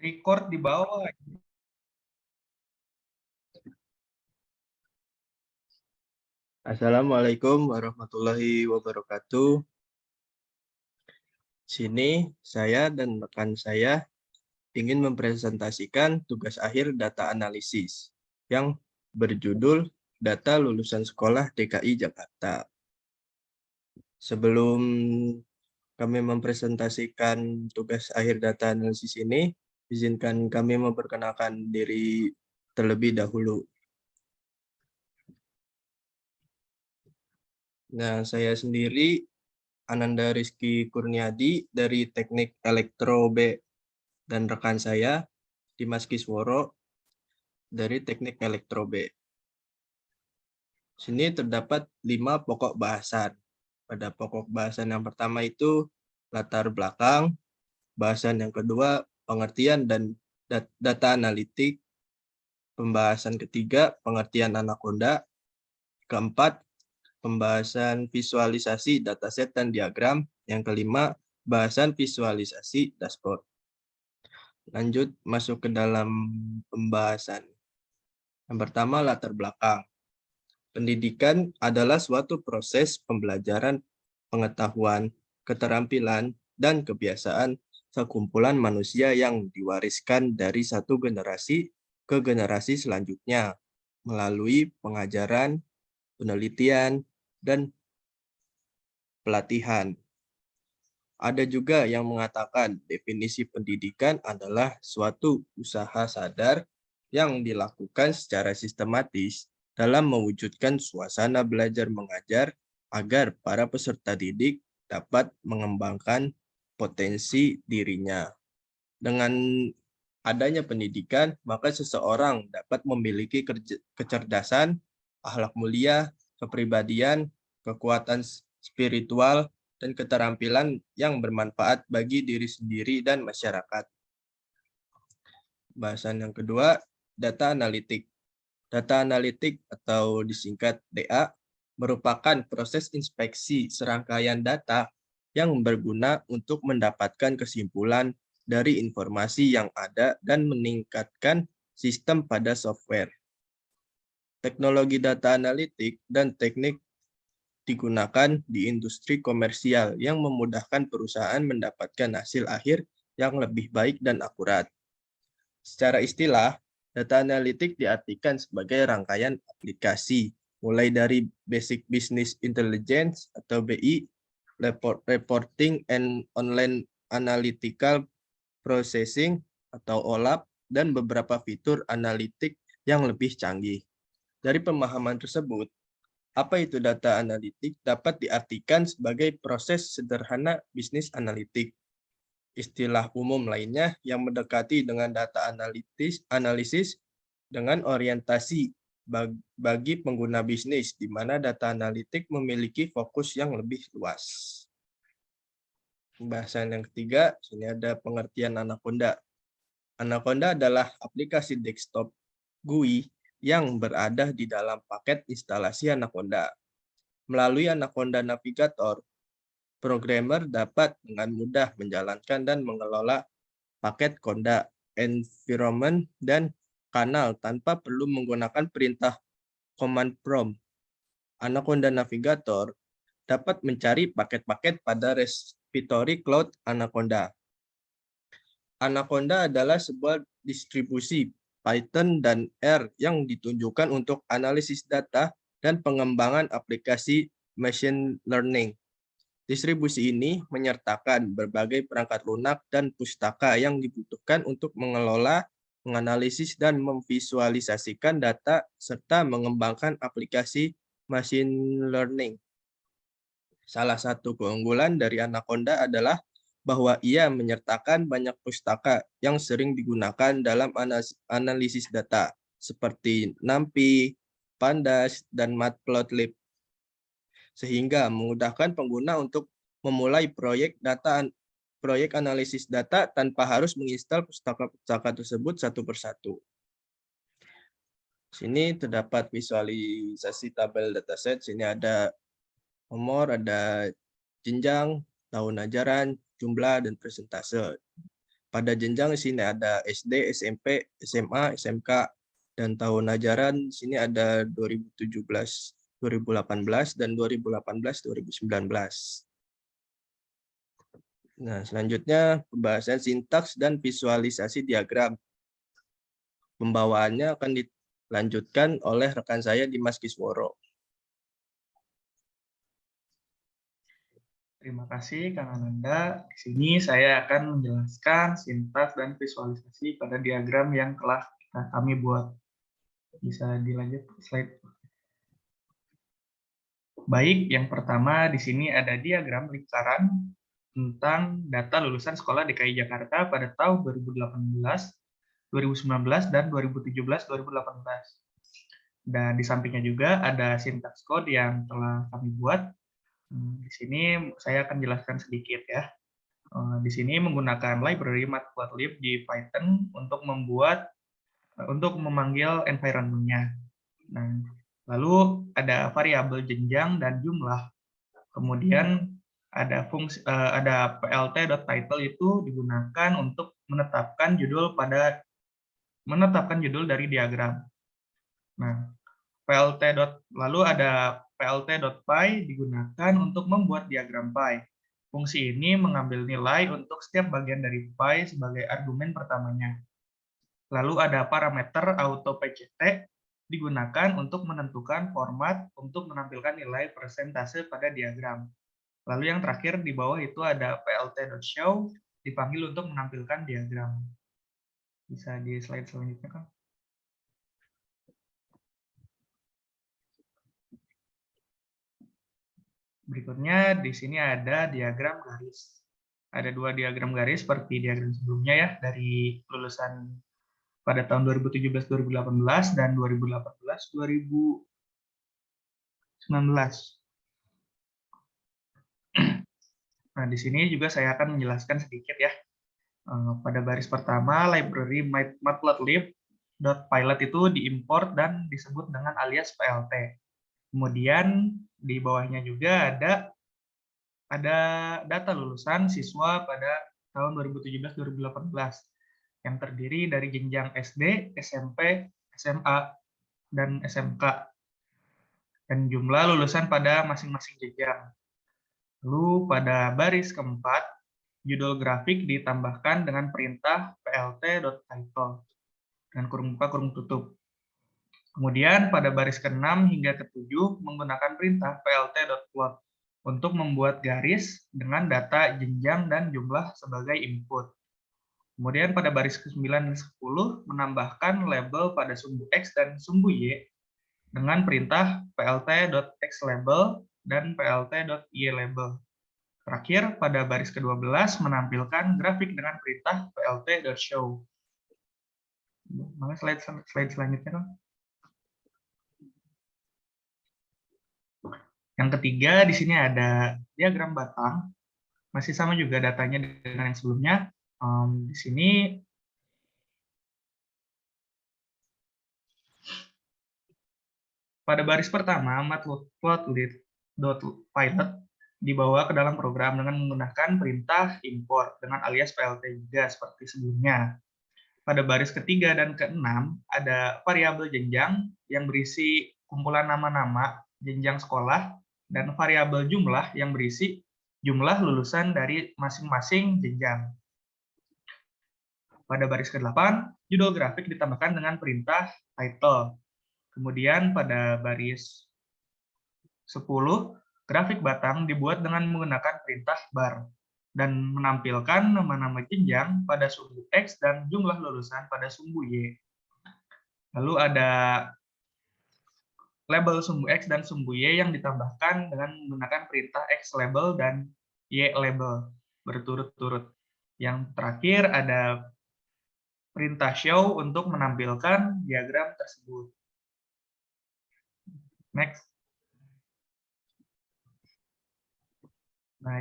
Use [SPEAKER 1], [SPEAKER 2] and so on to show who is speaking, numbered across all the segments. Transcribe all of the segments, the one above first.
[SPEAKER 1] Record di bawah.
[SPEAKER 2] Assalamualaikum warahmatullahi wabarakatuh. Sini saya dan rekan saya ingin mempresentasikan tugas akhir data analisis yang berjudul Data Lulusan Sekolah DKI Jakarta. Sebelum kami mempresentasikan tugas akhir data analisis ini, izinkan kami memperkenalkan diri terlebih dahulu. Nah, saya sendiri Ananda Rizky Kurniadi dari Teknik Elektro B dan rekan saya Dimas Kisworo dari Teknik Elektro B. Sini terdapat 5 pokok bahasan. Pada pokok bahasan yang pertama itu latar belakang, bahasan yang kedua pengertian dan data analitik, pembahasan ketiga pengertian anaconda, keempat pembahasan visualisasi dataset dan diagram, yang kelima bahasan visualisasi dashboard. Lanjut masuk ke dalam pembahasan. Yang pertama latar belakang. Pendidikan adalah suatu proses pembelajaran pengetahuan, keterampilan, dan kebiasaan sekumpulan manusia yang diwariskan dari satu generasi ke generasi selanjutnya melalui pengajaran, penelitian, dan pelatihan. Ada juga yang mengatakan definisi pendidikan adalah suatu usaha sadar yang dilakukan secara sistematis dalam mewujudkan suasana belajar mengajar agar para peserta didik dapat mengembangkan potensi dirinya. Dengan adanya pendidikan, maka seseorang dapat memiliki kecerdasan, akhlak mulia, kepribadian, kekuatan spiritual, dan keterampilan yang bermanfaat bagi diri sendiri dan masyarakat. Bahasan yang kedua, data analitik. Data analitik atau disingkat DA merupakan proses inspeksi serangkaian data yang berguna untuk mendapatkan kesimpulan dari informasi yang ada dan meningkatkan sistem pada software. Teknologi data analitik dan teknik digunakan di industri komersial yang memudahkan perusahaan mendapatkan hasil akhir yang lebih baik dan akurat. Secara istilah, data analitik diartikan sebagai rangkaian aplikasi, mulai dari Basic Business Intelligence atau BI, Reporting and Online Analytical Processing atau OLAP, dan beberapa fitur analitik yang lebih canggih. Dari pemahaman tersebut, apa itu data analitik dapat diartikan sebagai proses sederhana bisnis analitik. Istilah umum lainnya yang mendekati dengan data analisis dengan orientasi bagi pengguna bisnis, di mana data analitik memiliki fokus yang lebih luas. Pembahasan yang ketiga, sini ada pengertian anaconda. Anaconda adalah aplikasi desktop GUI yang berada di dalam paket instalasi Anaconda. Melalui Anaconda Navigator, programmer dapat dengan mudah menjalankan dan mengelola paket Conda, environment, dan kanal tanpa perlu menggunakan perintah command prompt. Anaconda Navigator dapat mencari paket-paket pada repository cloud Anaconda. Anaconda adalah sebuah distribusi Python dan R yang ditunjukkan untuk analisis data dan pengembangan aplikasi machine learning. Distribusi ini menyertakan berbagai perangkat lunak dan pustaka yang dibutuhkan untuk mengelola, menganalisis, dan memvisualisasikan data serta mengembangkan aplikasi machine learning. Salah satu keunggulan dari Anaconda adalah bahwa ia menyertakan banyak pustaka yang sering digunakan dalam analisis data, seperti NumPy, Pandas, dan Matplotlib, sehingga memudahkan pengguna untuk memulai proyek analisis data tanpa harus menginstal pustaka-pustaka tersebut satu persatu. Sini terdapat visualisasi tabel dataset. Sini ada nomor, ada jenjang, tahun ajaran, jumlah, dan persentase. Pada jenjang di sini ada SD, SMP, SMA, SMK, dan tahun ajaran di sini ada 2017, 2018, dan 2018-2019. Nah, selanjutnya pembahasan sintaks dan visualisasi diagram. Pembawaannya akan dilanjutkan oleh rekan saya Dimas Kisworo.
[SPEAKER 1] Terima kasih Kang Ananda. Di sini saya akan menjelaskan sintaks dan visualisasi pada diagram yang telah kami buat. Bisa dilanjut slide. Baik, yang pertama di sini ada diagram lingkaran tentang data lulusan sekolah DKI Jakarta pada tahun 2018, 2019, dan 2017-2018. Dan di sampingnya juga ada syntax code yang telah kami buat. Di sini saya akan jelaskan sedikit ya. Di sini menggunakan library matplotlib di Python untuk memanggil environment-nya. Nah, lalu ada variabel jenjang dan jumlah. Kemudian ada plt.title itu digunakan untuk menetapkan judul dari diagram. Nah, lalu ada plt.py digunakan untuk membuat diagram pie. Fungsi ini mengambil nilai untuk setiap bagian dari pie sebagai argumen pertamanya. Lalu ada parameter auto-pct digunakan untuk menentukan format untuk menampilkan nilai persentase pada diagram. Lalu yang terakhir di bawah itu ada plt.show dipanggil untuk menampilkan diagram. Bisa di slide selanjutnya, Kang. Berikutnya di sini ada diagram garis. Ada dua diagram garis seperti diagram sebelumnya ya, dari lulusan pada tahun 2017-2018 dan 2018-2019. Nah, di sini juga saya akan menjelaskan sedikit ya. Pada baris pertama, library matplotlib.pilot itu diimport dan disebut dengan alias plt. Kemudian di bawahnya juga ada data lulusan siswa pada tahun 2017-2018 yang terdiri dari jenjang SD, SMP, SMA, dan SMK, dan jumlah lulusan pada masing-masing jenjang. Lalu pada baris keempat, judul grafik ditambahkan dengan perintah plt.title dengan kurung buka kurung tutup. Kemudian pada baris ke-6 hingga ke-7 menggunakan perintah plt.plot untuk membuat garis dengan data jenjang dan jumlah sebagai input. Kemudian pada baris ke-9 dan 10 menambahkan label pada sumbu X dan sumbu Y dengan perintah plt.xLabel dan plt.ylabel. Terakhir, pada baris ke-12 menampilkan grafik dengan perintah plt.show. Mana slide selanjutnya, dong? Yang ketiga, di sini ada diagram batang. Masih sama juga datanya dengan yang sebelumnya. Di sini pada baris pertama, matplotlib.pilot dibawa ke dalam program dengan menggunakan perintah import dengan alias plt juga seperti sebelumnya. Pada baris ketiga dan keenam ada variabel jenjang yang berisi kumpulan nama-nama jenjang sekolah dan variabel jumlah yang berisi jumlah lulusan dari masing-masing jenjang. Pada baris ke-8, judul grafik ditambahkan dengan perintah title. Kemudian pada baris 10, grafik batang dibuat dengan menggunakan perintah bar dan menampilkan nama-nama jenjang pada sumbu X dan jumlah lulusan pada sumbu Y. Lalu ada label sumbu X dan sumbu Y yang ditambahkan dengan menggunakan perintah xLabel dan ylabel berturut-turut. Yang terakhir ada perintah show untuk menampilkan diagram tersebut. Next. Nah,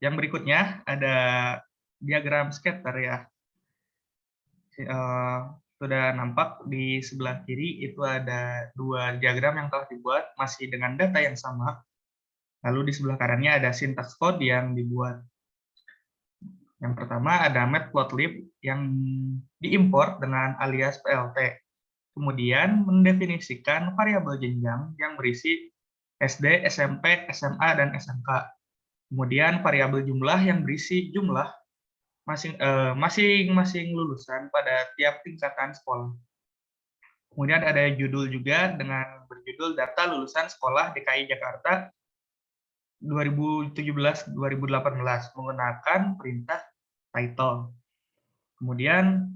[SPEAKER 1] yang berikutnya ada diagram scatter ya. Sudah nampak di sebelah kiri itu ada dua diagram yang telah dibuat masih dengan data yang sama. Lalu di sebelah kanannya ada syntax code yang dibuat. Yang pertama ada matplotlib yang diimport dengan alias PLT. Kemudian mendefinisikan variabel jenjang yang berisi SD, SMP, SMA, dan SMK. Kemudian variabel jumlah yang berisi jumlah masing-masing lulusan pada tiap tingkatan sekolah. Kemudian ada judul juga dengan berjudul Data Lulusan Sekolah DKI Jakarta 2017-2018 menggunakan perintah title. Kemudian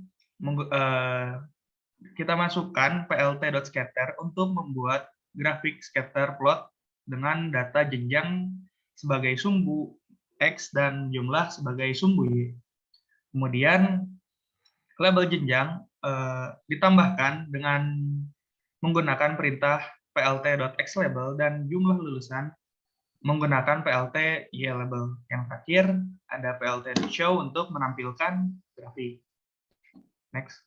[SPEAKER 1] kita masukkan plt.scatter untuk membuat grafik scatter plot dengan data jenjang sebagai sumbu X dan jumlah sebagai sumbu Y. Kemudian label jenjang ditambahkan dengan menggunakan perintah plt.xlabel dan jumlah lulusan menggunakan plt ylabel. Yang terakhir ada plt.show untuk menampilkan grafik. Next.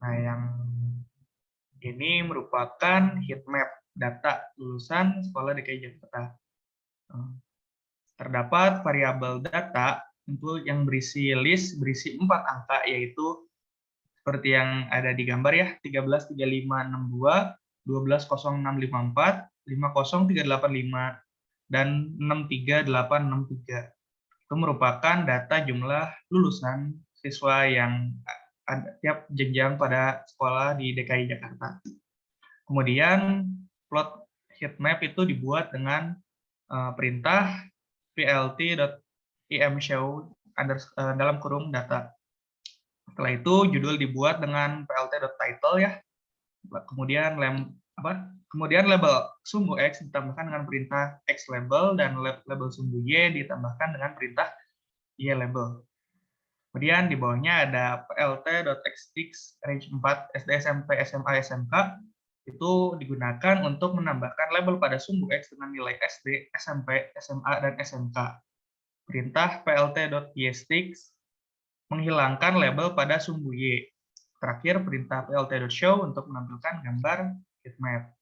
[SPEAKER 1] Nah, yang ini merupakan heat map data lulusan sekolah DKI Jakarta. Terdapat variabel data untuk yang berisi list berisi 4 angka, yaitu seperti yang ada di gambar ya, 133562, 120654, 50385, dan 63863. Itu merupakan data jumlah lulusan siswa yang ada tiap jenjang pada sekolah di DKI Jakarta. Kemudian plot heatmap itu dibuat dengan perintah plt.imshow dalam kurung data. Setelah itu judul dibuat dengan plt.title ya. Kemudian label sumbu X ditambahkan dengan perintah xlabel dan label sumbu Y ditambahkan dengan perintah ylabel. Kemudian di bawahnya ada plt.xtix range 4 SD, SMP, SMA, SMK itu digunakan untuk menambahkan label pada sumbu X dengan nilai SD, SMP, SMA, dan SMK. Perintah plt.ystix menghilangkan label pada sumbu Y. Terakhir perintah plt.show untuk menampilkan gambar heatmap.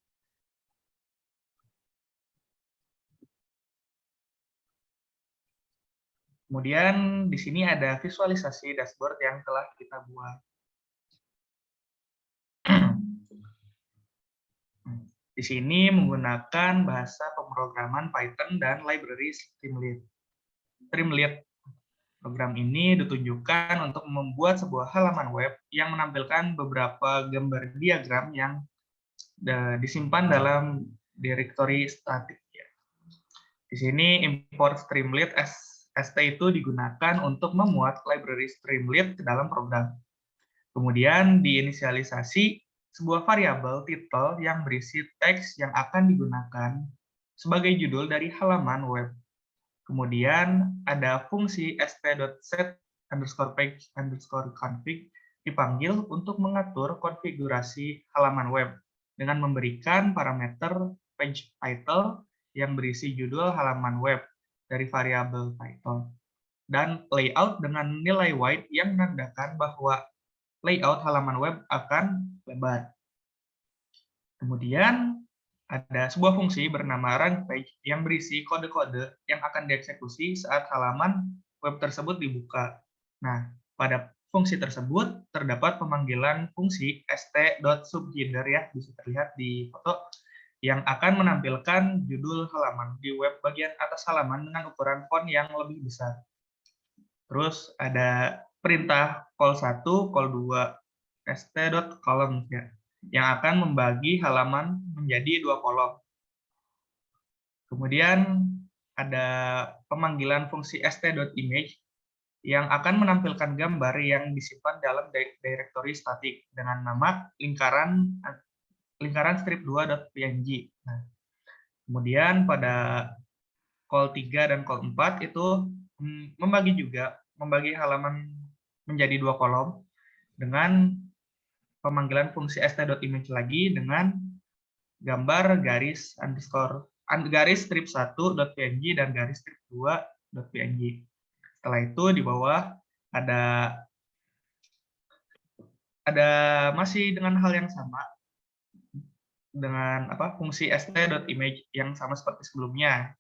[SPEAKER 1] Kemudian di sini ada visualisasi dashboard yang telah kita buat. Di sini menggunakan bahasa pemrograman Python dan library Streamlit. Streamlit program ini ditunjukkan untuk membuat sebuah halaman web yang menampilkan beberapa gambar diagram yang disimpan dalam directory statik. Di sini import Streamlit ST itu digunakan untuk memuat library Streamlit ke dalam program. Kemudian diinisialisasi sebuah variabel title yang berisi teks yang akan digunakan sebagai judul dari halaman web. Kemudian ada fungsi st.set_page_config dipanggil untuk mengatur konfigurasi halaman web dengan memberikan parameter page title yang berisi judul halaman web dari variabel title, dan layout dengan nilai wide yang menandakan bahwa layout halaman web akan lebar. Kemudian ada sebuah fungsi bernama runPage yang berisi kode-kode yang akan dieksekusi saat halaman web tersebut dibuka. Nah, pada fungsi tersebut terdapat pemanggilan fungsi st.subheader ya, bisa terlihat di foto, yang akan menampilkan judul halaman di web bagian atas halaman dengan ukuran font yang lebih besar. Terus ada perintah call1, call2, st.column ya, yang akan membagi halaman menjadi 2 kolom. Kemudian ada pemanggilan fungsi st.image yang akan menampilkan gambar yang disimpan dalam directory statik dengan nama lingkaran strip2.png. Nah, kemudian pada call 3 dan call 4 itu membagi halaman menjadi 2 kolom dengan pemanggilan fungsi st.image lagi dengan gambar garis strip1.png dan garis strip2.png. Setelah itu di bawah ada masih dengan hal yang sama dengan fungsi st.image yang sama seperti sebelumnya.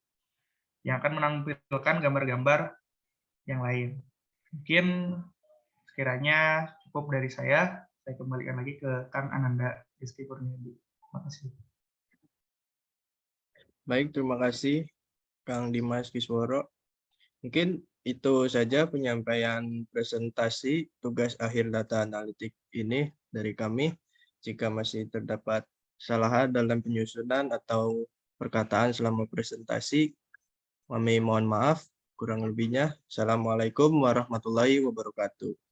[SPEAKER 1] yang akan menampilkan gambar-gambar yang lain. Mungkin sekiranya cukup dari saya kembalikan lagi ke Kang Ananda Rizky Kurniadi. Terima kasih.
[SPEAKER 2] Baik, terima kasih Kang Dimas Kisworo. Mungkin itu saja penyampaian presentasi tugas akhir data analitik ini dari kami. Jika masih terdapat kesalahan dalam penyusunan atau perkataan selama presentasi, kami mohon maaf. Kurang lebihnya, Assalamualaikum warahmatullahi wabarakatuh.